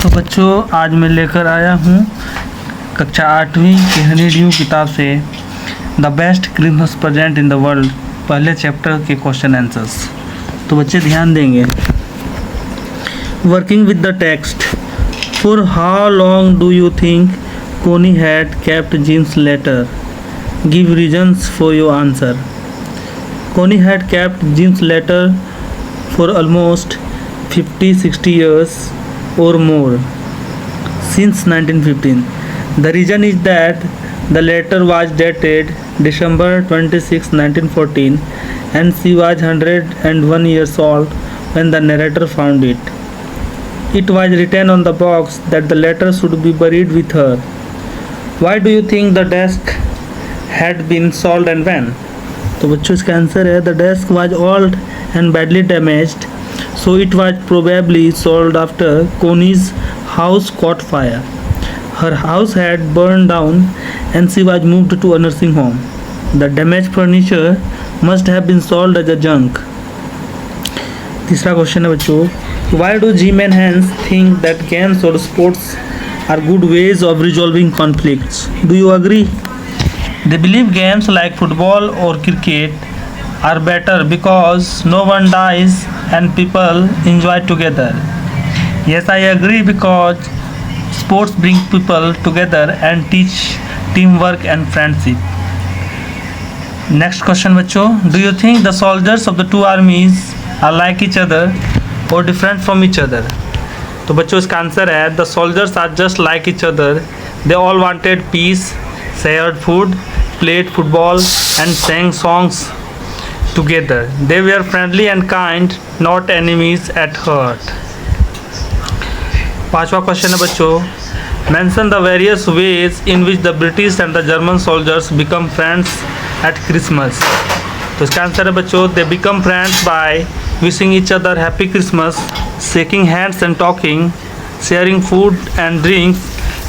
तो बच्चों आज मैं लेकर आया हूँ कक्षा 8वीं की हनी ड्यू किताब से the best Christmas present in the world पहले चैप्टर के क्वेश्चन आंसर्स। तो बच्चे ध्यान देंगे। Working with the text, for how long do you think Connie had kept Jim's letter? Give reasons for your answer. Connie had kept Jim's letter for almost 50-60 years or more since 1915. The reason is that the letter was dated December 26, 1914 and she was 101 years old when the narrator found it. It was written on the box that the letter should be buried with her. Why do you think the desk had been sold and when? तो बच्चों इसका answer है the desk was old and badly damaged, so it was probably sold after Connie's house caught fire. Her house had burned down and she was moved to a nursing home. The damaged furniture must have been sold as a junk. तीसरा question है बच्चों, why do Jim and Hans think that games or sports are good ways of resolving conflicts? Do you agree? They believe games like football or cricket are better because no one dies and people enjoy together. Yes, I agree because sports bring people together and teach teamwork and friendship. Next question बच्चों, do you think the soldiers of the two armies are like each other or different from each other? तो बच्चों इसका answer है the soldiers are just like each other. They all wanted peace, shared food, played football and sang songs together. They were friendly and kind, not enemies at heart. पांचवा question है बच्चों, mention the various ways in which the British and the German soldiers become friends at Christmas. तो इसका answer है बच्चों they become friends by wishing each other happy Christmas, shaking hands and talking, sharing food and drinks,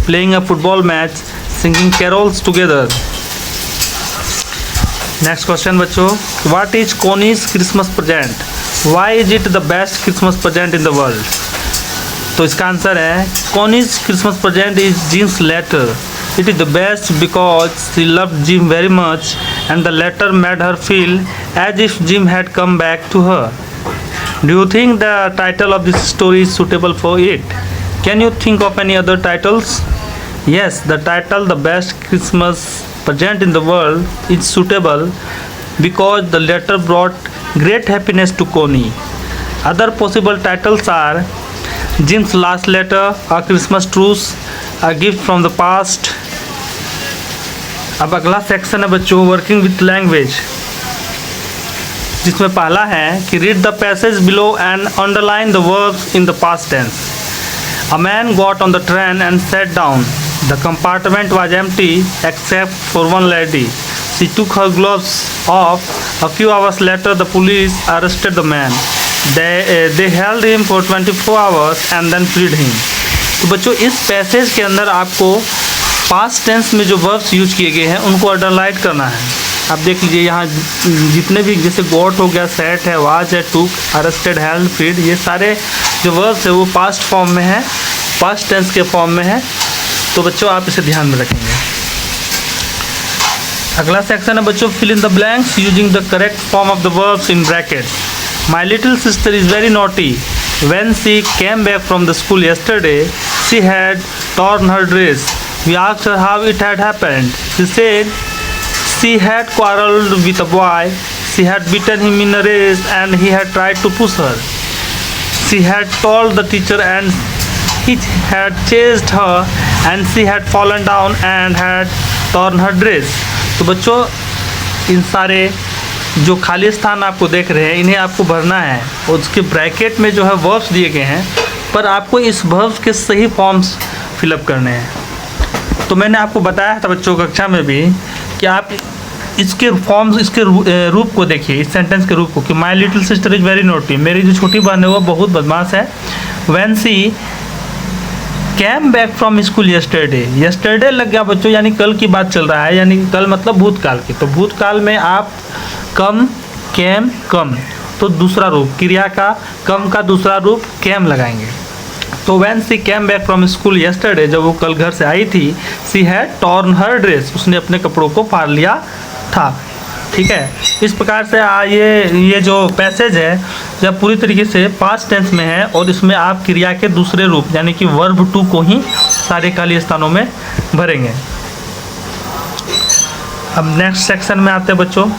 playing a football match, singing carols together. Next question बच्चों, what is Connie's Christmas present? Why is it the best Christmas present in the world? तो इसका answer है Connie's Christmas present is Jim's letter. It is the best because she loved Jim very much and the letter made her feel as if Jim had come back to her. Do you think the title of this story is suitable for it? Can you think of any other titles? Yes, the title The Best Christmas Present in the World is suitable because the letter brought great happiness to Connie. Other possible titles are Jim's Last Letter, A Christmas Truce, A Gift from the Past. अब अगला section है बच्चों working with language, जिसमें पहला है कि read the passage below and underline the verbs in the past tense. A man got on the train and sat down. The compartment was empty except for one lady. She took her gloves off. A few hours later, the police arrested the man. They held him for 24 hours and then freed him. तो बच्चों इस passage के अंदर आपको past tense में जो verbs use किए गए हैं उनको अंडरलाइन करना है. आप देख लीजिए यहाँ जितने भी जैसे गॉट हो गया, सेट है, वाज है, टुक, अरेस्टेड, हेल्ड, फ्रीड, ये सारे जो वर्ब्स है वो पास्ट फॉर्म में है, पास्ट टेंस के फॉर्म में है. तो बच्चों आप इसे ध्यान में रखेंगे. अगला सेक्शन है बच्चों fill in the blanks using the correct form of the verbs in bracket. My little sister is very naughty. When she came back from the school yesterday, she had torn her dress. We asked her how it had happened. She said she had quarreled with a boy. She had beaten him in a race and he had tried to push her. She had told the teacher and he had chased her and she had fallen down and had torn her dress. तो बच्चों इन सारे जो खाली स्थान आपको देख रहे हैं इन्हें आपको भरना है और उसके ब्रैकेट में जो है वर्ब्स दिए गए हैं, पर आपको इस वर्ब्स के सही फॉर्म्स फिलअप करने हैं. तो मैंने आपको बताया था बच्चों कक्षा में भी कि आप इसके फॉर्म्स, इसके रूप को देखिए, इस सेंटेंस के रूप को कि my little sister is very naughty, मेरी जो छोटी बहन है वो बहुत बदमाश है. When she came back from school yesterday लग गया बच्चों, यानी कल की बात चल रहा है, यानी कल मतलब भूतकाल की. तो भूतकाल में आप कम, कैम, कम, तो दूसरा रूप क्रिया का कम का दूसरा रूप कैम लगाएंगे. तो van C came back from school yesterday, जब वो कल घर से आई थी, she had torn her dress, उसने अपने कपड़ों को फाड़ लिया था। ठीक है, इस प्रकार से ये जो पैसेज है जब पूरी तरीके से पास्ट टेंस में है और इसमें आप क्रिया के दूसरे रूप यानी कि वर्ब टू को ही सारे खाली स्थानों में भरेंगे। अब नेक्स्ट सेक्शन में आते हैं बच्चों,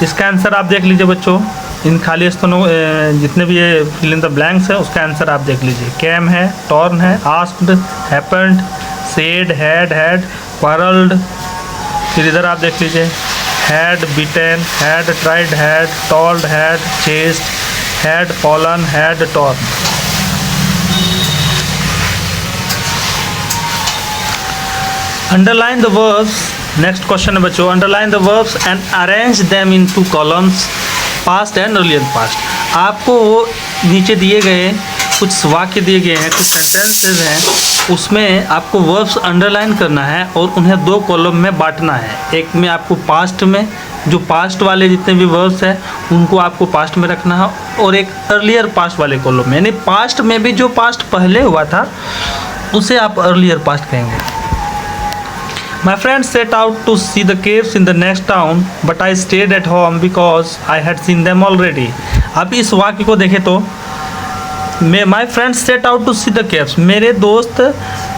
इसका आंसर आप देख लीजिए बच्चों। इन खाली स्थानों जितने भी ये फिल इन द ब्लैंक्स है उसका आंसर आप देख लीजिए। कैम है, टॉर्न है, asked, happened, said, had, quarrelled. फिर इधर आप देख लीजिए had beaten, had tried, had told, had chased, had fallen, had torn। Underline the verbs, next question है बच्चों, underline the verbs and arrange them into columns, past and earlier past। आपको नीचे दिए गए कुछ वाक्य दिए गए हैं, कुछ सेंटेंसेस हैं, उसमें आपको वर्ब्स अंडरलाइन करना है और उन्हें दो कॉलम में बांटना है। एक में आपको पास्ट में, जो पास्ट वाले जितने भी वर्ब्स हैं उनको आपको पास्ट में रखना है, और एक अर्लियर पास्ट वाले कॉलम में, यानी पास्ट में भी जो पास्ट पहले हुआ था उसे आप अर्लियर पास्ट कहेंगे। My friends set out to see the caves in the next town, but I stayed at home because I had seen them already। अब इस वाक्य को देखें तो my friends set out to see the caves, मेरे दोस्त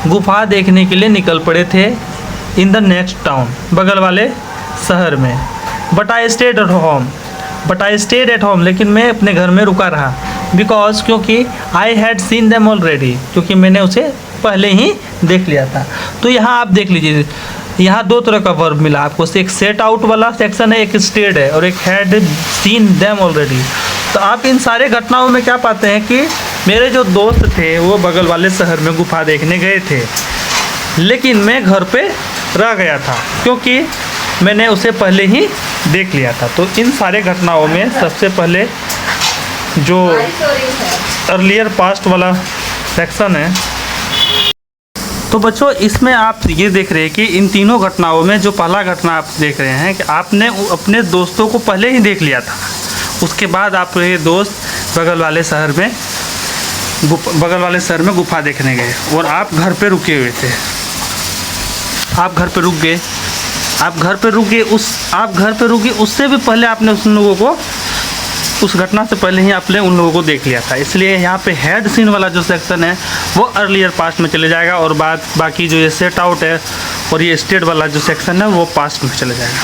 गुफा देखने के लिए निकल पड़े थे इन द नेक्स्ट टाउन, बगल वाले शहर में। But I stayed at home, लेकिन मैं अपने घर में रुका रहा। बिकॉज, क्योंकि I had seen them already, क्योंकि मैंने उसे पहले ही देख लिया था। तो यहाँ आप देख लीजिए, यहाँ दो तरह का वर्ब मिला आपको, एक सेट आउट वाला सेक्शन है, एक स्टेड है, और एक हैड सीन देम ऑलरेडी। तो आप इन सारे घटनाओं में क्या पाते हैं कि मेरे जो दोस्त थे वो बगल वाले शहर में गुफा देखने गए थे, लेकिन मैं घर पे रह गया था क्योंकि मैंने उसे पहले ही देख लिया था। तो इन सारे घटनाओं में सबसे पहले जो अर्लियर पास्ट वाला सेक्शन है, तो बच्चों इसमें आप ये देख रहे हैं कि इन तीनों घटनाओं में जो पहला घटना आप देख रहे हैं कि आपने अपने दोस्तों को पहले ही देख लिया था, उसके बाद आपके दोस्त बगल वाले शहर में गुफा देखने गए और आप घर पे रुके हुए थे। आप घर पे रुक गए, उससे भी पहले आपने उस घटना से पहले ही आपने उन लोगों को देख लिया था। इसलिए यहाँ पे हेड सीन वाला जो सेक्शन है वो अर्लियर पास्ट में चले जाएगा, और बाकी जो ये सेट आउट है और ये स्टेट वाला जो सेक्शन है वो पास्ट में चले जाएगा।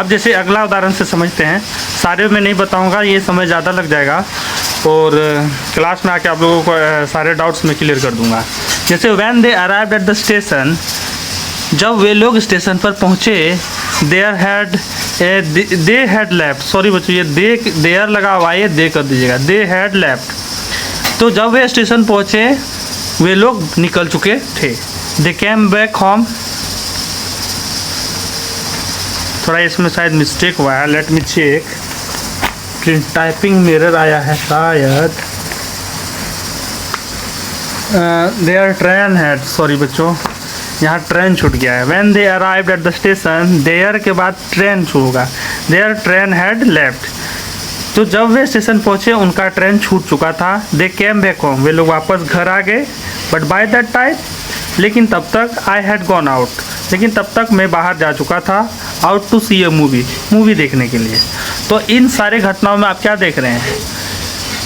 अब जैसे अगला उदाहरण से समझते हैं, सारे में नहीं बताऊंगा, ये समय ज़्यादा लग जाएगा और क्लास में आके आप लोगों को सारे डाउट्स में क्लियर कर दूंगा। जैसे when they arrived at the station, जब वे लोग स्टेशन पर पहुँचे, दे हैड लेफ्ट, सॉरी बच्चों ये देयर लगा हुआ है, ये दे कर दीजिएगा, दे हैड लेफ्ट। तो जब वे स्टेशन पहुँचे वे लोग निकल चुके थे। दे कैम बैक होम, थोड़ा इसमें शायद मिस्टेक हुआ है, let me check, typing error आया है शायद। देयर ट्रेन हैड, सॉरी बच्चों यहाँ ट्रेन छूट गया है। When they arrived at the station, there के बाद ट्रेन होगा, देयर ट्रेन हैड लेफ्ट। तो जब वे स्टेशन पहुँचे उनका ट्रेन छूट चुका था। दे केम बैक होम, वे लोग वापस घर आ गए। बट बाय दैट टाइम, लेकिन तब तक, आई हैड गॉन आउट, लेकिन तब तक मैं बाहर जा चुका था, out to see a movie देखने के लिए। तो इन सारे घटनाओं में आप क्या देख रहे हैं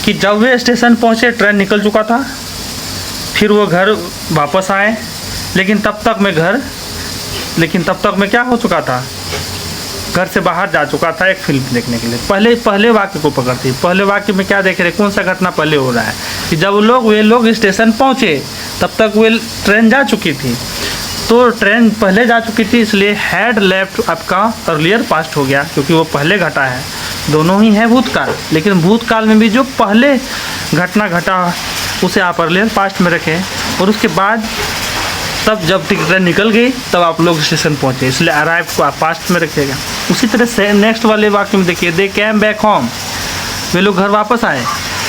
कि जब वे स्टेशन पहुँचे ट्रेन निकल चुका था, फिर वो घर वापस आए, लेकिन तब तक मैं क्या हो चुका था, घर से बाहर जा चुका था एक फिल्म देखने के लिए। पहले वाक्य को पकड़ती, पहले वाक्य में क्या देख रहे, कौन सा घटना पहले हो रहा है कि जब वे लोग स्टेशन पहुँचे तब तक वे ट्रेन जा चुकी थी, तो ट्रेन पहले जा चुकी थी, इसलिए हैड लेफ्ट आपका अर्लियर पास्ट हो गया क्योंकि वो पहले घटा है। दोनों ही है भूतकाल, लेकिन भूतकाल में भी जो पहले घटना घटा उसे आप अर्लियर पास्ट में रखें, और उसके बाद तब जब ट्रेन निकल गई तब आप लोग स्टेशन पहुँचे, इसलिए अराइव को आप पास्ट में रखिएगा। उसी तरह से नेक्स्ट वाले वाक्य में देखिए, दे कैम बैक होम, वे लोग घर वापस आए।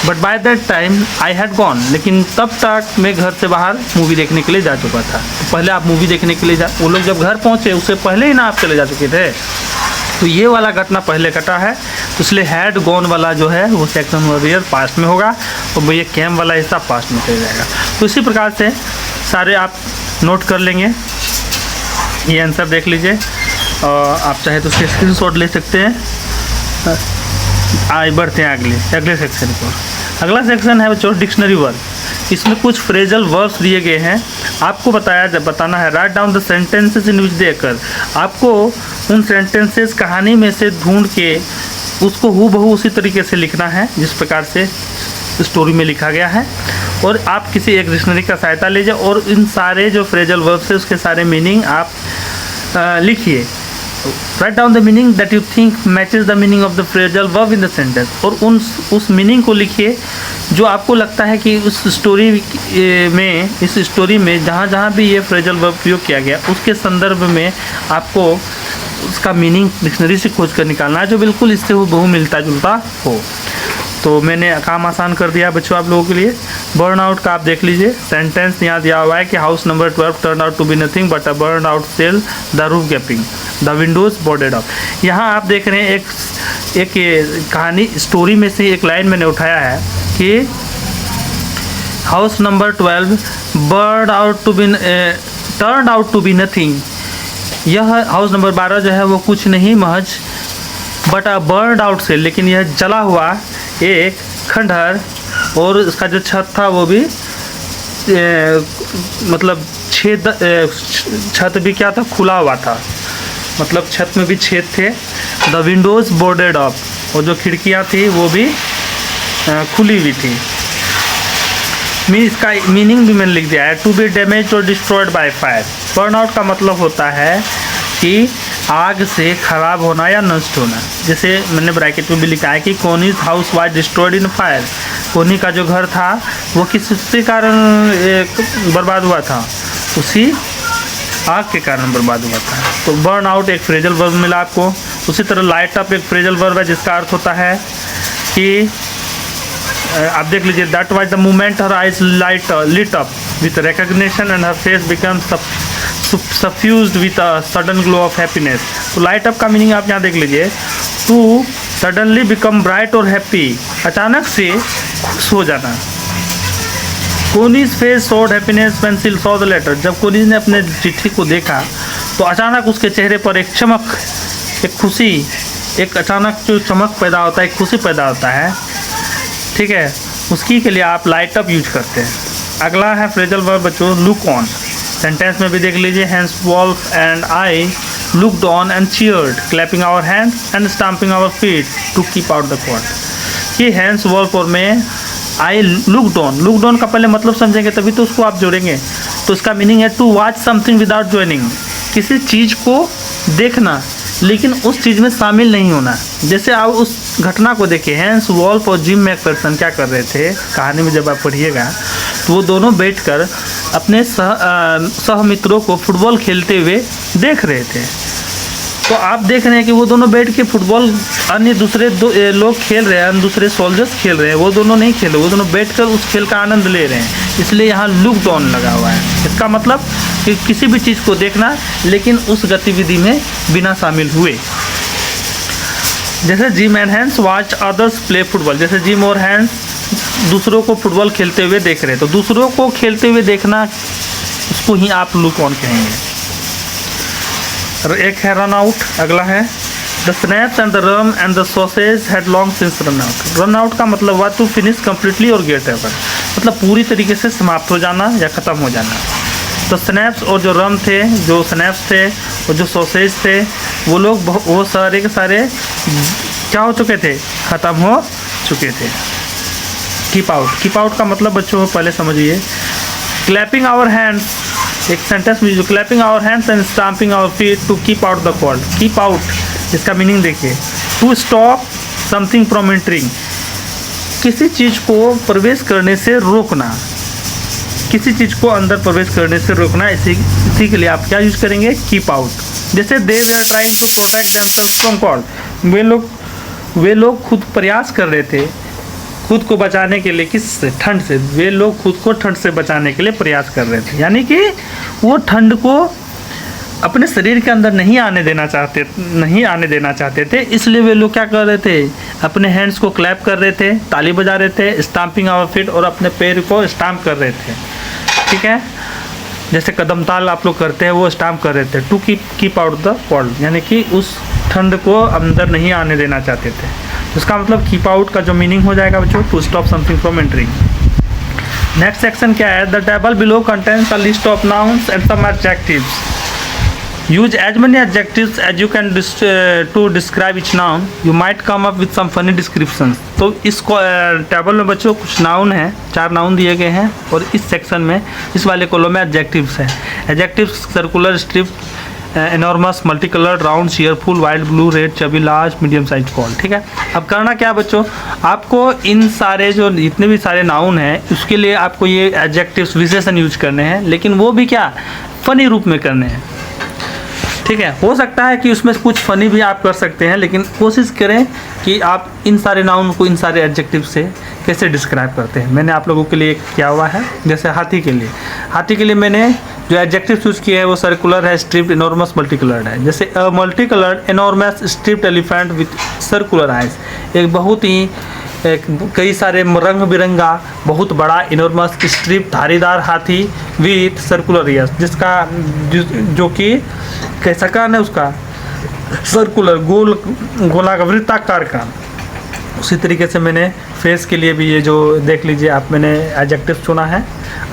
But by that time I had gone, लेकिन तब तक मैं घर से बाहर मूवी देखने के लिए जा चुका था। तो पहले आप मूवी देखने के लिए वो लोग जब घर पहुँचे उससे पहले ही ना आप चले जा चुके थे, तो ये वाला घटना पहले घटा है, तो इसलिए हैड गॉन वाला जो है वो सेक्शन अर्लियर पास्ट में होगा, और ये कैम वाला हिस्सा पास्ट में चला जाएगा। तो इसी प्रकार से सारे आप नोट कर लेंगे। ये आंसर देख लीजिए और आप चाहे तो उसके स्क्रीनशॉट ले सकते हैं। आगे बढ़ते हैं अगले सेक्शन को। अगला सेक्शन है बच्चों डिक्शनरी वर्ड। इसमें कुछ फ्रेजल वर्ब्स दिए गए हैं, आपको बताना है। Write down the sentences in which they occur. आपको उन सेंटेंसेस कहानी में से ढूंढ के उसको हूबहू उसी तरीके से लिखना है जिस प्रकार से स्टोरी में लिखा गया है, और आप किसी एक डिक्शनरी का सहायता लीजिए और इन सारे जो फ्रेजल वर्ब्स है उसके सारे मीनिंग आप लिखिए। Right down the meaning that you think matches the meaning of the phrasal verb in the sentence. और उस मीनिंग को लिखिए जो आपको लगता है कि उस स्टोरी में, इस स्टोरी में जहाँ भी ये फ्रेजल वर्ब उपयोग किया गया उसके संदर्भ में आपको उसका मीनिंग डिक्शनरी से खोज कर निकालना है जो बिल्कुल इससे बहु मिलता जुलता हो। तो मैंने काम आसान कर दिया बच्चों आप लोगों के लिए। बर्न आउट का आप देख लीजिए। सेंटेंस यहाँ दिया हुआ है कि house number 12 turn out to be nothing but a burn out shell, the roof gaping, the windows boarded up. यहाँ आप देख रहे हैं एक कहानी स्टोरी में से एक लाइन मैंने उठाया है कि house number 12 burn out to be turn out to be nothing. यह हाउस नंबर 12 जो है वो कुछ नहीं महज but a burn out shell, लेकिन यह जला हुआ एक खंडहर, और इसका जो छत था वो भी मतलब छत भी क्या था, खुला हुआ था, मतलब छत में भी छेद थे। द विंडोज बोर्डेड अप, और जो खिड़कियाँ थी वो भी खुली हुई थी। इसका मीनिंग भी मैंने लिख दिया है, टू बी डैमेज और destroyed by fire. Burn out का मतलब होता है कि आग से खराब होना या नष्ट होना। जैसे मैंने ब्रैकेट में भी लिखा है कि Connie's house was destroyed in fire. Connie का जो घर था वो किसके कारण बर्बाद हुआ था, उसी आग के कारण बर्बाद हुआ था। तो बर्न आउट एक फ्रेजल वर्ब मिला आपको। उसी तरह लाइट अप एक फ्रेजल वर्ब है जिसका अर्थ होता है कि आप देख लीजिए, that was the moment her eyes lit up with recognition and her face became suffused with a sudden glow of happiness. तो लाइट अप का मीनिंग आप यहाँ देख लीजिए, टू सडनली बिकम ब्राइट और हैप्पी, अचानक से खुश हो जाना। Connie's face showed happiness when she saw the letter. जब कोनीज ने अपने चिट्ठी को देखा तो अचानक उसके चेहरे पर एक चमक, एक खुशी, एक अचानक जो चमक पैदा होता है, एक खुशी पैदा होता है, ठीक है, उसकी के लिए आप लाइट अप यूज करते हैं। अगला है फ्रेजल वर्ब बच्चों लुक ऑन। सेंटेंस में भी देख लीजिए, Hans Wolf and I looked on and cheered, clapping our hands and stamping our feet to keep out the cold. ये हैंस वॉल्फ और मैं आई लुक्ड ऑन का पहले मतलब समझेंगे तभी तो उसको आप जोड़ेंगे। तो इसका मीनिंग है to watch something without joining, किसी चीज़ को देखना लेकिन उस चीज़ में शामिल नहीं होना। जैसे आप उस घटना को देखिए, हैंस वॉल्फ और जिम मैकफेरसन क्या कर रहे थे कहानी में, जब आप पढ़िएगा तो वो दोनों बैठकर अपने सह मित्रों को फुटबॉल खेलते हुए देख रहे थे। तो आप देख रहे हैं कि वो दोनों बैठ के फुटबॉल अन्य दूसरे लोग खेल रहे हैं, दूसरे सोल्जर्स खेल रहे हैं, वो दोनों नहीं खेल रहे, वो दोनों बैठकर उस खेल का आनंद ले रहे हैं, इसलिए यहाँ लुक्ड ऑन लगा हुआ है। इसका मतलब कि किसी भी चीज़ को देखना लेकिन उस गतिविधि में बिना शामिल हुए। जैसे Jim and Hans watch others play football, जैसे जिम और हैंस दूसरों को फुटबॉल खेलते हुए देख रहे हैं, तो दूसरों को खेलते हुए देखना उसको ही आप लुक ऑन कहेंगे। एक है रन आउट, अगला है the snaps and the rum and the sausage had long since run out. Run out का मतलब हुआ टू फिनिश कम्प्लीटली और गेट एवर, मतलब पूरी तरीके से समाप्त हो जाना या ख़त्म हो जाना। तो स्नैप्स और जो रम थे, जो स्नैप्स थे और जो सॉसेज थे, वो लोग वो सारे के सारे क्या हो चुके थे, ख़त्म हो चुके थे। कीप आउट का मतलब बच्चों पहले समझिए। क्लैपिंग आवर हैंड्स, एक सेंटेंस में जो clapping our hands and stamping our feet to keep out the cold. Keep out इसका मीनिंग देखिए, to stop something from entering, किसी चीज़ को प्रवेश करने से रोकना, किसी चीज़ को अंदर प्रवेश करने से रोकना। इसी के लिए आप क्या यूज करेंगे, कीप आउट। जैसे दे वे are trying to protect themselves from cold, वे लोग खुद प्रयास कर रहे थे खुद को बचाने के लिए, किससे, ठंड से। वे लोग खुद को ठंड से बचाने के लिए प्रयास कर रहे थे, यानी कि वो ठंड को अपने शरीर के अंदर नहीं आने देना चाहते थे, इसलिए वे लोग क्या कर रहे थे, अपने हैंड्स को क्लैप कर रहे थे, ताली बजा रहे थे, स्टाम्पिंग आवर फीट, और अपने पैर को स्टाम्प कर रहे थे। ठीक है, जैसे कदम ताल आप लोग करते हैं वो स्टाम्प कर रहे थे। To keep out the cold, यानी कि उस ठंड को अंदर नहीं आने देना चाहते थे। इसका मतलब कीप आउट का जो मीनिंग हो जाएगा बच्चों, to stop something from entering. Next section क्या है, the table below contains a list of nouns and some adjectives. Use as many adjectives as you can to describe each noun. You might come up with some funny descriptions. तो इस table में बच्चों कुछ noun हैं, 4 noun दिए गए हैं, और इस सेक्शन में इस वाले कॉलम में एडजेक्टिव्स हैं। Adjectives circular, strip, enormous, multi coloured, round, cheerful, wild, blue, red, chubby, large, medium size, call. ठीक है, अब करना क्या बच्चों, आपको इन सारे जो जितने भी सारे नाउन हैं उसके लिए आपको ये एडजेक्टिव्स विशेषण यूज करने हैं, लेकिन वो भी क्या, फनी रूप में करने हैं। ठीक है, हो सकता है कि उसमें कुछ फ़नी भी आप कर सकते हैं, लेकिन कोशिश करें कि आप इन सारे नाउन को इन सारे एडजेक्टिव से कैसे डिस्क्राइब करते हैं। मैंने आप लोगों के लिए किया हुआ है, जैसे हाथी के लिए मैंने जो एडजेक्टिव चूज़ किए हैं वो सर्कुलर है, स्ट्रिप्ड, इनॉर्मस, मल्टी कलर्ड है। जैसे multi coloured enormous striped elephant with circular eyes, एक बहुत ही कई सारे रंग बिरंगा बहुत बड़ा इनॉर्मस स्ट्रिप धारीदार हाथी विथ सर्कुलर ईयर्स, जिसका जो कि कैसा कान है उसका, सर्कुलर, गोलाकार वृत्ताकार कान। उसी तरीके से मैंने फेस के लिए भी ये जो देख लीजिए आप, मैंने एडजेक्टिव चुना है,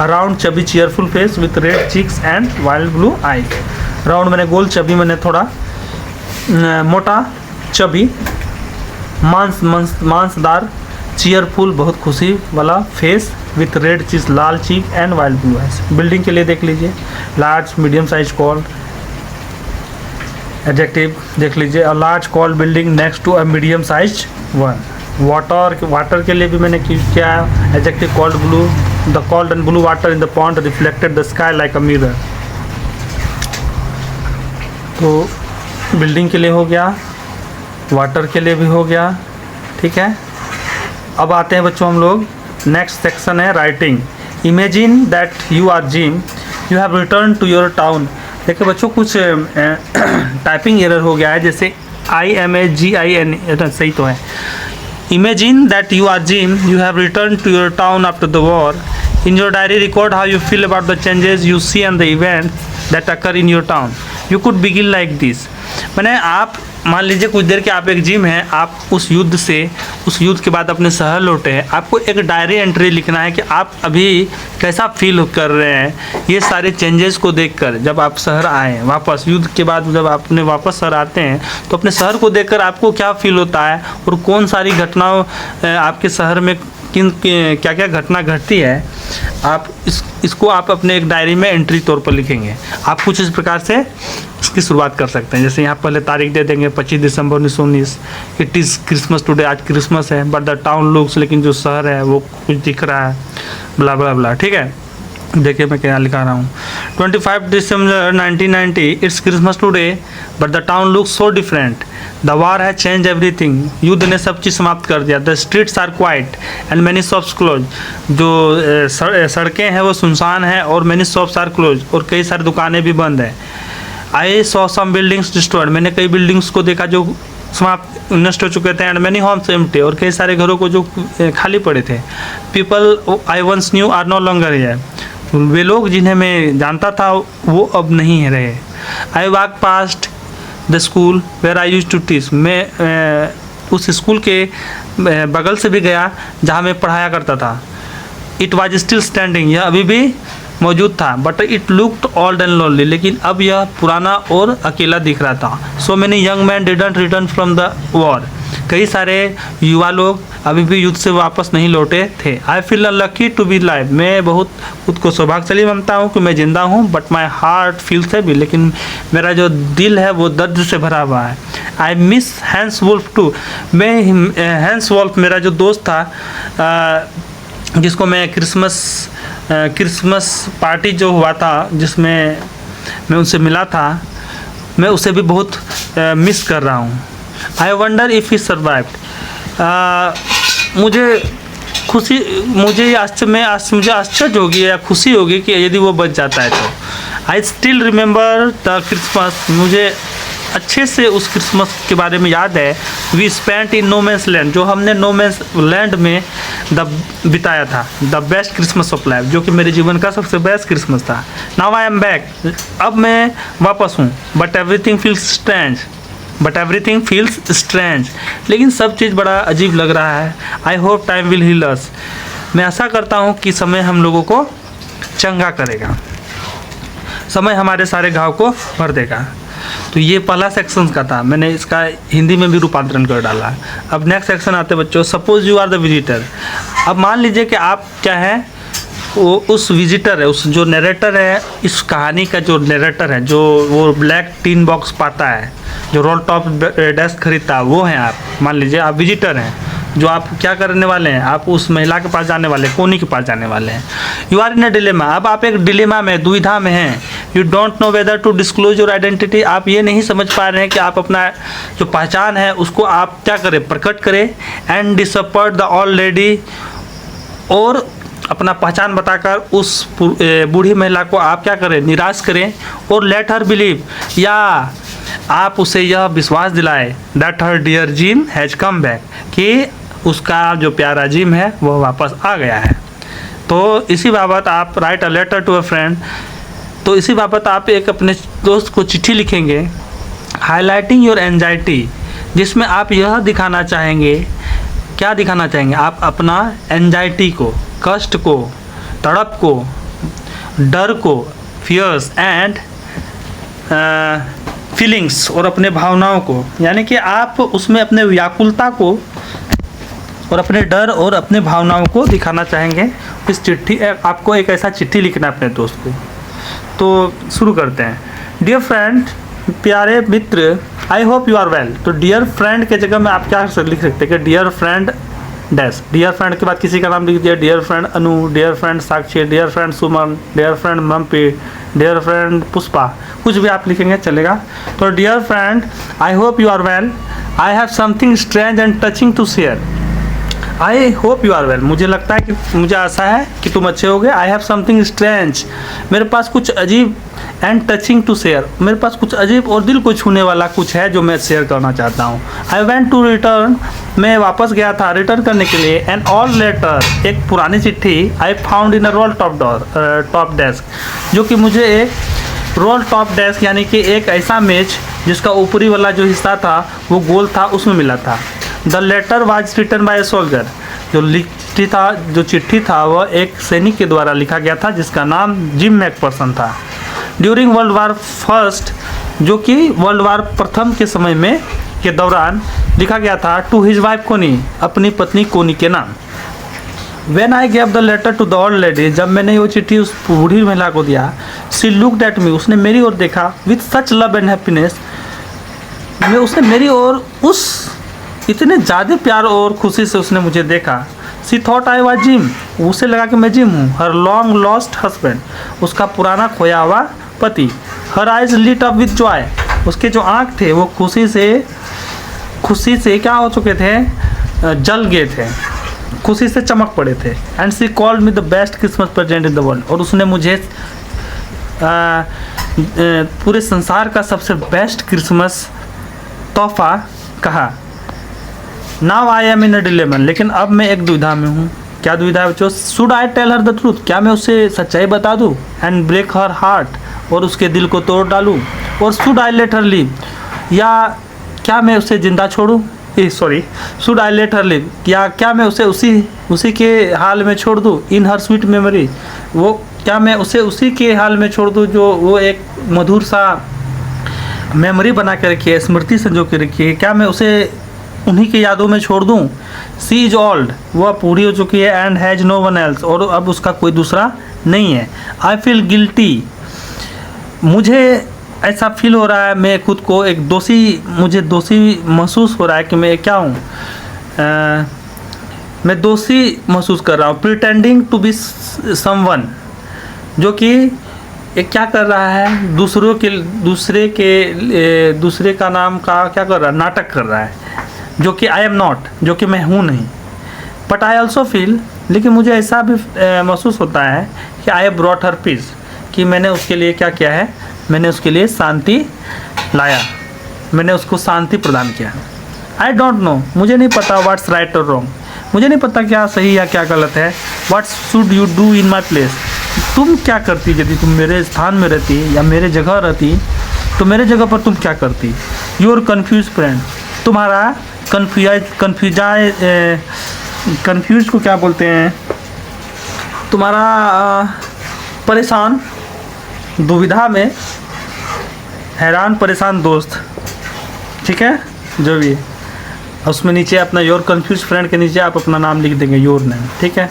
around chubby cheerful face with red cheeks and wild blue eyes. Round मैंने गोल, चबी मैंने थोड़ा मोटा चबी, मांसदार, चीयरफुल बहुत खुशी वाला फेस विथ रेड चीज, लाल cheek and wild blue eyes. Building के लिए देख लीजिए, large, medium size, tall. Adjective देख लीजिए, a large tall building next to a medium size one. Water के लिए भी मैंने क्या adjective, cold blue, the cold and blue water in the pond reflected the sky like a mirror. तो building के लिए हो गया, वाटर के लिए भी हो गया। ठीक है, अब आते हैं बच्चों हम लोग, नेक्स्ट सेक्शन है writing. Imagine that you are Jim, you have return to your town. देखिए बच्चों कुछ टाइपिंग एरर हो गया है, जैसे IMAGIN, सही तो है। Imagine that you are Jim, you have return to your town after the war. In your diary record how you feel about the changes you see and the event that occur in your town. You could begin like this. मैंने आप मान लीजिए कुछ देर के आप एक gym हैं, आप उस युद्ध के बाद अपने शहर लौटे हैं, आपको एक डायरी एंट्री लिखना है कि आप अभी कैसा फील कर रहे हैं ये सारे चेंजेस को देखकर। जब आप शहर आए वापस युद्ध के बाद, जब आपने वापस शहर आते हैं तो अपने शहर को देखकर आपको क्या फील होता है और कौन सारी घटनाओं आपके शहर में क्या क्या घटना घटती है, आप इसको आप अपने एक डायरी में एंट्री तौर पर लिखेंगे। आप कुछ इस प्रकार से इसकी शुरुआत कर सकते हैं। जैसे यहाँ पहले तारीख दे देंगे 25 दिसंबर 1919, इट इज़ क्रिसमस टुडे, आज क्रिसमस है, बट द टाउन लुक्स, लेकिन जो शहर है वो कुछ दिख रहा है, ब्ला ब्ला ब्ला। ठीक है, देखिए मैं क्या लिखा रहा हूँ, 25 दिसंबर 1990, it's Christmas today but the town looks so different, the war है चेंज एवरीथिंग, युद्ध ने सब चीज़ समाप्त कर दिया, the streets are quiet and many shops close, जो सड़कें हैं वो सुनसान हैं और मैनी शॉप्स आर क्लोज, और कई सारी दुकानें भी बंद हैं। I saw some buildings destroyed, मैंने कई बिल्डिंग्स को देखा जो समाप्त नष्ट हो चुके थे, एंड मैनी होम्स एम्प्टी, और कई सारे घरों को जो खाली पड़े थे। People I once knew are no longer here, वे लोग जिन्हें मैं जानता था वो अब नहीं रहे। I walk past the school where I use to teach, मैं उस स्कूल के बगल से भी गया जहाँ मैं पढ़ाया करता था। इट वॉज स्टिल स्टैंडिंग, यह अभी भी मौजूद था, but it looked old and lonely, लेकिन अब यह पुराना और अकेला दिख रहा था। So many young man didn't return from the war, कई सारे युवा लोग अभी भी युद्ध से वापस नहीं लौटे थे। I feel lucky to be live, मैं बहुत खुद को सौभाग्यशाली मानता हूँ कि मैं जिंदा हूँ, but my heart feels heavy, लेकिन मेरा जो दिल है वो दर्द से भरा हुआ है। I miss Hans Wolf too, मैं हैंस वुल्फ मेरा जो दोस्त था जिसको मैं क्रिसमस पार्टी जो हुआ था जिसमें मैं उनसे मिला था, मैं उसे भी बहुत मिस कर रहा हूँ। I wonder if he survived, मुझे आश्चर्य होगी या खुशी होगी कि यदि वो बच जाता है तो। I still remember the Christmas, मुझे अच्छे से उस क्रिसमस के बारे में याद है। We spent in no man's land, जो हमने नो मैंस लैंड में बिताया था। The best Christmas of life, जो कि मेरे जीवन का सबसे बेस्ट क्रिसमस था। नाउ आई एम बैक, अब मैं वापस हूँ। बट एवरीथिंग फील्स स्ट्रेंज, लेकिन सब चीज़ बड़ा अजीब लग रहा है। I hope time will heal us, मैं आशा करता हूँ कि समय हम लोगों को चंगा करेगा, समय हमारे सारे घाव को भर देगा। तो ये पहला सेक्शन का था, मैंने इसका हिंदी में भी रूपांतरण कर डाला। अब नेक्स्ट सेक्शन आते हैं बच्चों, suppose you are the visitor. अब मान लीजिए कि आप क्या हैं, वो उस विजिटर है, उस जो नरेटर है, इस कहानी का जो नरेटर है, जो वो ब्लैक टिन बॉक्स पाता है, जो रोल टॉप डेस्क खरीदता है, वो हैं आप। मान लीजिए आप विजिटर हैं, जो आप क्या करने वाले हैं, आप उस महिला के पास जाने वाले, कोनी के पास जाने वाले हैं। You are in a dilemma, अब आप एक डिलेमा में, दुविधा में हैं। You don't know whether to disclose your identity, आप ये नहीं समझ पा रहे हैं कि आप अपना जो पहचान है उसको आप क्या करें, प्रकट करें। And disappoint the all lady, और अपना पहचान बताकर उस बूढ़ी महिला को आप क्या करें, निराश करें। और लेट हर बिलीव, या आप उसे यह विश्वास दिलाएं that her dear Jim has come back, कि उसका जो प्यारा जिम है वह वापस आ गया है। तो इसी बाबत आप write a letter to a friend, तो इसी बाबत आप एक अपने दोस्त को चिट्ठी लिखेंगे, हाईलाइटिंग योर एंजाइटी, जिसमें आप यह दिखाना चाहेंगे, क्या दिखाना चाहेंगे, आप अपना एंजाइटी को, कष्ट को, तड़प को, डर को, फियर्स एंड फीलिंग्स, और अपने भावनाओं को, यानी कि आप उसमें अपने व्याकुलता को और अपने डर और अपने भावनाओं को दिखाना चाहेंगे। इस चिट्ठी, आपको एक ऐसा चिट्ठी लिखना है अपने दोस्त को। तो शुरू करते हैं। डियर फ्रेंड, प्यारे मित्र, I hope you are well. तो डियर फ्रेंड के जगह में आप क्या लिख सकते हैं कि dear friend dash, dear friend के बाद किसी का नाम लिख दिया, dear friend Anu, dear friend Sakshi, dear friend Suman, dear friend Mampi, dear friend Pushpa, कुछ भी आप लिखेंगे चलेगा। तो dear friend, I hope you are well, I have something strange and touching to share. I hope you are well, मुझे लगता है कि, मुझे आशा है कि तुम अच्छे होगे। आई हैव समथिंग स्ट्रेंज, मेरे पास कुछ अजीब, एंड टचिंग टू शेयर, मेरे पास कुछ अजीब और दिल को छूने वाला कुछ है जो मैं शेयर करना चाहता हूँ। आई वेंट टू रिटर्न, मैं वापस गया था रिटर्न करने के लिए। एन ऑल लेटर, एक पुरानी चिट्ठी, I found in a role top desk, जो कि मुझे एक रोल टॉप डेस्क यानी कि एक ऐसा मेज जिसका ऊपरी वाला जो हिस्सा था वो गोल था, उसमें मिला था। The letter was written by a soldier, जो चिट्ठी था वह एक सैनिक के द्वारा लिखा गया था जिसका नाम जिम मैकपर्सन था। ड्यूरिंग वर्ल्ड वार फर्स्ट, जो कि वर्ल्ड वार प्रथम के समय में के दौरान लिखा गया था। टू हिज वाइफ कोनी, अपनी पत्नी कोनी के नाम। When I gave the letter to the old lady, जब मैंने वो चिट्ठी उस बूढ़ी महिला को दिया, she looked at me, उसने मेरी ओर देखा, with such love and happiness, उसने मेरी ओर उस इतने ज़्यादा प्यार और खुशी से उसने मुझे देखा। She thought I was Jim, उसे लगा कि मैं जिम हूँ। Her long lost husband, उसका पुराना खोया हुआ पति। Her eyes lit up with joy, उसके जो आँख थे वो खुशी से क्या हो चुके थे, जल गए थे, खुशी से चमक पड़े थे। And she called me the best Christmas present in the world, और उसने मुझे पूरे संसार का सबसे बेस्ट क्रिसमस तोहफा कहा। Now I M in a dilemma, लेकिन अब मैं एक दुविधा में हूँ। क्या दुविधा है बच्चों? Should I tell her the truth, क्या मैं उसे सच्चाई बता दूँ? एंड ब्रेक हर हार्ट, और उसके दिल को तोड़ डालूँ? और should I let her live, या क्या मैं उसे जिंदा छोड़ूँ? Should I let her live, या क्या मैं उसे उसी के हाल में छोड़ दूँ? इन हर स्वीट मेमोरी, वो क्या मैं उसे उसी के हाल में छोड़ दूँ जो वो एक मधुर सा मेमोरी बना के रखी है, स्मृति संजो के रखी है, क्या मैं उसे उन्हीं की यादों में छोड़ दूँ? सी इज ओल्ड, वह पूरी हो चुकी है। And has no one else, और अब उसका कोई दूसरा नहीं है। आई फील गिल्टी, मुझे ऐसा फील हो रहा है, मैं खुद को एक मुझे दोषी महसूस हो रहा है कि मैं क्या हूँ, मैं दोषी महसूस कर रहा हूँ। प्रिटेंडिंग टू बी समवन, जो कि एक क्या कर रहा है, दूसरे का नाम का क्या कर रहा है, नाटक कर रहा है, जो कि आई एम नॉट, जो कि मैं हूँ नहीं। बट आई ऑल्सो फील, लेकिन मुझे ऐसा भी महसूस होता है कि I have brought her peace, कि मैंने उसके लिए क्या किया है, मैंने उसके लिए शांति लाया, मैंने उसको शांति प्रदान किया। आई डोंट नो, मुझे नहीं पता व्हाट्स राइट और रॉन्ग, मुझे नहीं पता क्या सही या क्या गलत है। What should you do in my place, तुम क्या करती यदि तुम मेरे स्थान में रहती या मेरे जगह रहती तो मेरे जगह पर तुम क्या करती। योर कन्फ्यूज फ्रेंड, तुम्हारा कन्फ्यूज को क्या बोलते हैं, तुम्हारा परेशान, दुविधा में, हैरान परेशान दोस्त, ठीक है, जो भी। उसमें नीचे अपना योर कन्फ्यूज फ्रेंड के नीचे आप अपना नाम लिख देंगे, योर नेम, ठीक है।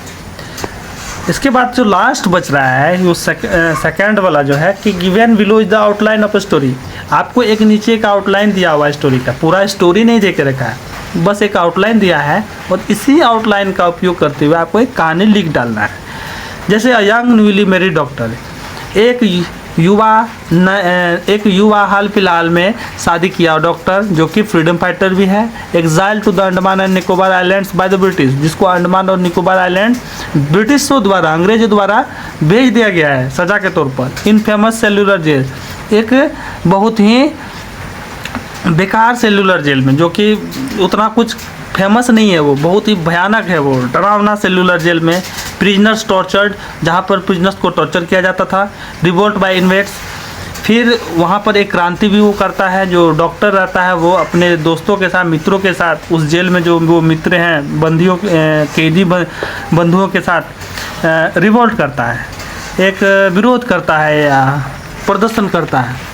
इसके बाद जो लास्ट बच रहा है वो सेकंड वाला जो है कि given below is the outline of story. आपको एक नीचे एक आउटलाइन दिया हुआ है स्टोरी का, पूरा स्टोरी नहीं दे के रखा है, बस एक आउटलाइन दिया है और इसी आउटलाइन का उपयोग करते हुए आपको एक कहानी लिख डालना है। जैसे a young newly married doctor, एक युवा हाल फिलहाल में शादी किया डॉक्टर जो कि फ्रीडम फाइटर भी है। Exile to the Andaman and Nicobar islands by the British, जिसको अंडमान और निकोबार आइलैंड ब्रिटिशों द्वारा, अंग्रेजों द्वारा भेज दिया गया है सजा के तौर पर। इन फेमस सेल्युलर जेल, एक बहुत ही बेकार सेल्युलर जेल में, जो कि उतना कुछ फेमस नहीं है, वो बहुत ही भयानक है, वो डरावना सेल्युलर जेल में। प्रिजनर्स टॉर्चर्ड, जहाँ पर प्रिजनर्स को टॉर्चर किया जाता था। रिवोल्ट बाय इन्वेट्स, फिर वहाँ पर एक क्रांति भी वो करता है, जो डॉक्टर रहता है वो अपने दोस्तों के साथ, मित्रों के साथ, उस जेल में जो वो मित्र हैं, बंदियों, कैदी बंधुओं के साथ रिवोल्ट करता है, एक विरोध करता है या प्रदर्शन करता है,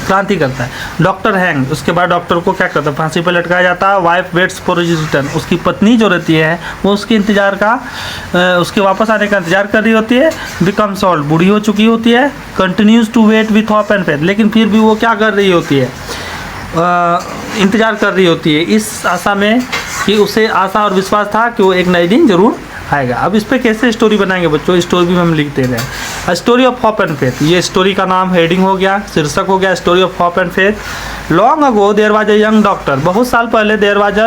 क्रांति करता है। डॉक्टर हैंग, उसके बाद डॉक्टर को क्या करता है, फांसी पर लटकाया जाता है। Wife waits for his return, उसकी पत्नी जो रहती है वो उसके इंतजार का, उसके वापस आने का इंतजार कर रही होती है। बिकम ओल्ड, बूढ़ी हो चुकी होती है। Continues to wait with hope and faith, लेकिन फिर भी वो क्या कर रही होती है, इंतजार कर रही होती है इस आशा में कि उसे आशा और विश्वास था कि वो एक नए दिन जरूर आएगा। अब इस पर कैसे स्टोरी बनाएंगे बच्चों, स्टोरी भी हम लिख दे रहे हैं। Story of hope and faith, ये स्टोरी का नाम हेडिंग हो गया, शीर्षक हो गया, story of hope and faith. Long ago there was a young doctor, बहुत साल पहले, देयर वाज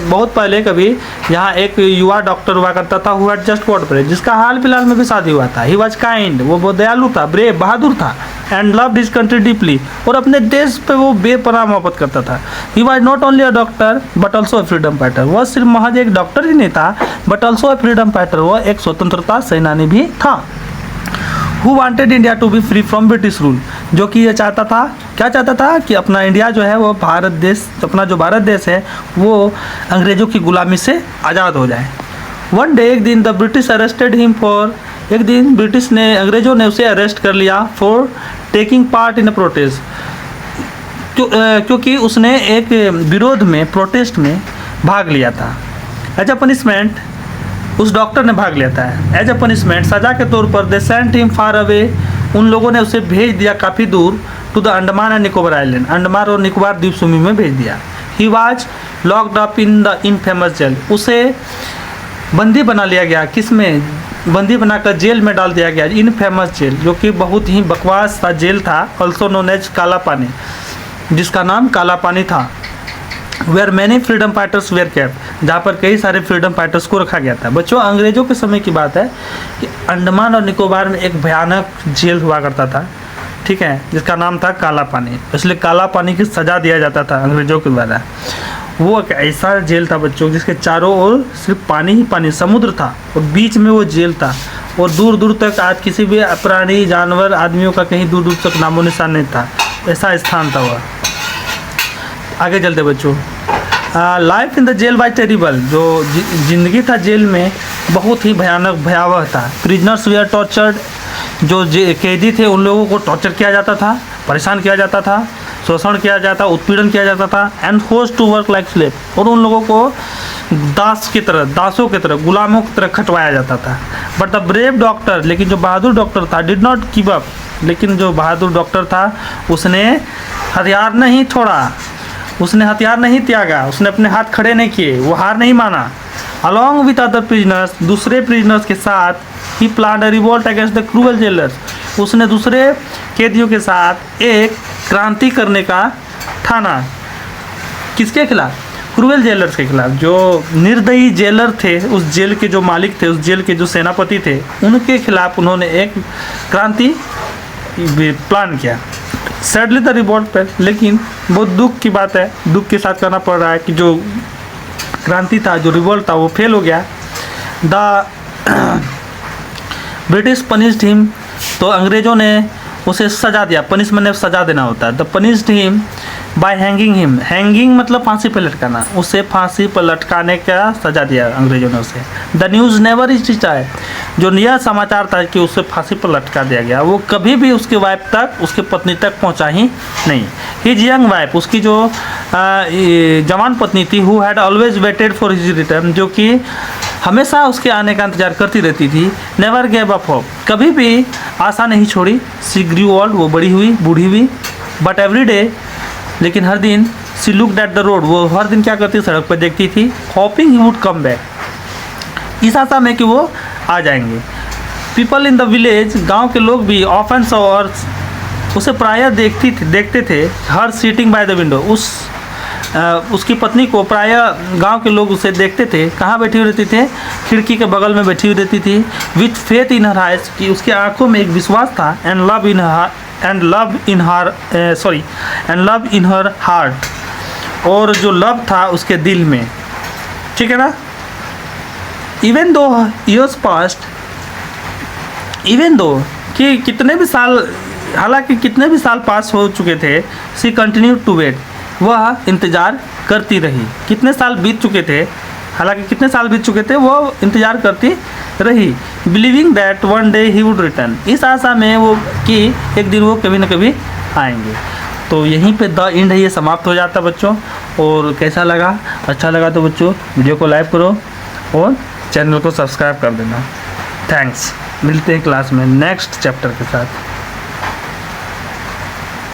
बहुत पहले कभी यहाँ एक युवा डॉक्टर हुआ करता था। Who had just got married, जिसका हाल फिलहाल में भी शादी हुआ था। ही वाज काइंड, वो बहुत दयालु था, ब्रेव, बहादुर था। And loved his country deeply, और अपने देश पे वो बेपनाह मोहब्बत करता था। He was not only a doctor but also a freedom fighter, वह सिर्फ महज एक डॉक्टर ही नहीं था but also a freedom fighter, वह एक स्वतंत्रता सेनानी भी था। Who wanted India to be free from British rule, जो कि ये चाहता था, क्या चाहता था कि अपना इंडिया जो है वो भारत देश, अपना जो भारत देश है वो अंग्रेज़ों की गुलामी से आज़ाद हो जाए। वन डे, एक दिन, the British arrested him for, एक दिन ब्रिटिश ने, अंग्रेज़ों ने उसे अरेस्ट कर लिया for taking part in a protest, क्योंकि उसने एक विरोध में, प्रोटेस्ट में भाग लिया था। एज अ पनिशमेंट, उस डॉक्टर ने भाग लेता है। एज अ पनिशमेंट, सजा के तौर पर, they sent him far away, उन लोगों ने उसे भेज दिया काफ़ी दूर, to the Andaman and Nicobar island, Andaman और निकोबार द्वीप समूह में भेज दिया। He was locked up in the infamous jail, उसे बंदी बना लिया गया, किस में, बंदी बनाकर जेल में डाल दिया गया, इनफेमस जेल, जो कि बहुत ही बकवास सा जेल था। ऑल्सो नोन एज काला पानी, जिसका नाम काला पानी था। Where many freedom fighters were kept, जहाँ पर कई सारे फ्रीडम फाइटर्स को रखा गया था। बच्चों, अंग्रेज़ों के समय की बात है कि अंडमान और निकोबार में एक भयानक जेल हुआ करता था, ठीक है, जिसका नाम था काला पानी। इसलिए काला पानी की सज़ा दिया जाता था अंग्रेज़ों के द्वारा। वो एक ऐसा जेल था बच्चों जिसके चारों ओर सिर्फ पानी ही पानी, समुद्र था और बीच में वो जेल था, और दूर दूर तक आज किसी भी प्राणी, जानवर, आदमियों का कहीं दूर दूर तक नामो निशान नहीं था, ऐसा स्थान था वह। आगे चलते बच्चों। Life in the jail was terrible, जो जिंदगी था जेल में बहुत ही भयानक, भयावह था। प्रिजनर्स वेयर टॉर्चर्ड, जो कैदी थे उन लोगों को टॉर्चर किया जाता था, परेशान किया जाता था, शोषण किया जाता, उत्पीड़न किया जाता था। And forced to work like slave, और उन लोगों को दास की तरह, दासों की तरह, गुलामों की तरह खटवाया जाता था। बट द ब्रेव डॉक्टर, लेकिन जो बहादुर डॉक्टर था, डिड नॉट गिव अप, लेकिन जो बहादुर डॉक्टर था उसने हथियार नहीं छोड़ा, उसने हथियार नहीं त्यागा, उसने अपने हाथ खड़े नहीं किए, वो हार नहीं माना। अलॉन्ग विथ अदर प्रिजनर्स, दूसरे प्रिजनर्स के साथ, he planned a revolt against the cruel jailers, उसने दूसरे कैदियों के साथ एक क्रांति करने का ठाना। किसके खिलाफ? क्रूअल जेलर्स के खिलाफ। जो निर्दयी जेलर थे, उस जेल के जो मालिक थे, उस जेल के जो सेनापति थे, उनके खिलाफ उन्होंने एक क्रांति प्लान किया। सैडली द रिवॉल्ट पे, लेकिन बहुत दुख की बात है, दुख के साथ करना पड़ रहा है कि जो क्रांति था, जो रिवॉल्ट था, वो फेल हो गया। द ब्रिटिश पनिश्ड हिम, तो अंग्रेज़ों ने उसे सजा दिया। पनिशमेंट ने सजा देना होता है। The punished him by hanging him, hanging मतलब फांसी पर लटकाना, उसे फांसी पर लटकाने का सजा दिया अंग्रेज़ों ने उसे। द न्यूज़ नेवर रीच्ड, जो नया समाचार था कि उसे फांसी पर लटका दिया गया, वो कभी भी उसके वाइफ तक, उसके पत्नी तक पहुंचा ही नहीं। हिज यंग वाइफ, उसकी जो जवान पत्नी थी, who had always waited for his return, जो कि हमेशा उसके आने का इंतजार करती रहती थी। नेवर गेव अप होप, कभी भी आशा नहीं छोड़ी। सी ग्रू ओल्ड, वो बड़ी हुई, बूढ़ी हुई। बट एवरी डे, लेकिन हर दिन, सी लुक्ड एट द रोड, वो हर दिन क्या करती, सड़क पर देखती थी। Hopping he would come back, इस आशा में कि वो आ जाएंगे। पीपल इन द विलेज, गांव के लोग भी ऑफन सॉ हर, उसे प्रायः देखते थे। हर सीटिंग बाय द विंडो, उसकी पत्नी को प्रायः गांव के लोग उसे देखते थे। कहाँ बैठी हुई रहती थे? खिड़की के बगल में बैठी हुई रहती थी। With faith in her eyes, कि उसकी आंखों में एक विश्वास था। And love in her heart, और जो लव था उसके दिल में। ठीक है ना? Even though years past, even though कि कितने भी साल, हालांकि कितने भी साल पास हो चुके थे, सी कंटिन्यू टू वेट, वह इंतज़ार करती रही। कितने साल बीत चुके थे, हालांकि कितने साल बीत चुके थे, वो इंतज़ार करती रही। Believing that one day he would return, इस आशा में वो कि एक दिन वो कभी ना कभी आएंगे। तो यहीं पे द एंड है, ये समाप्त हो जाता बच्चों। और कैसा लगा? अच्छा लगा तो बच्चों वीडियो को लाइक करो और चैनल को सब्सक्राइब कर देना। थैंक्स, मिलते हैं क्लास में नेक्स्ट चैप्टर के साथ।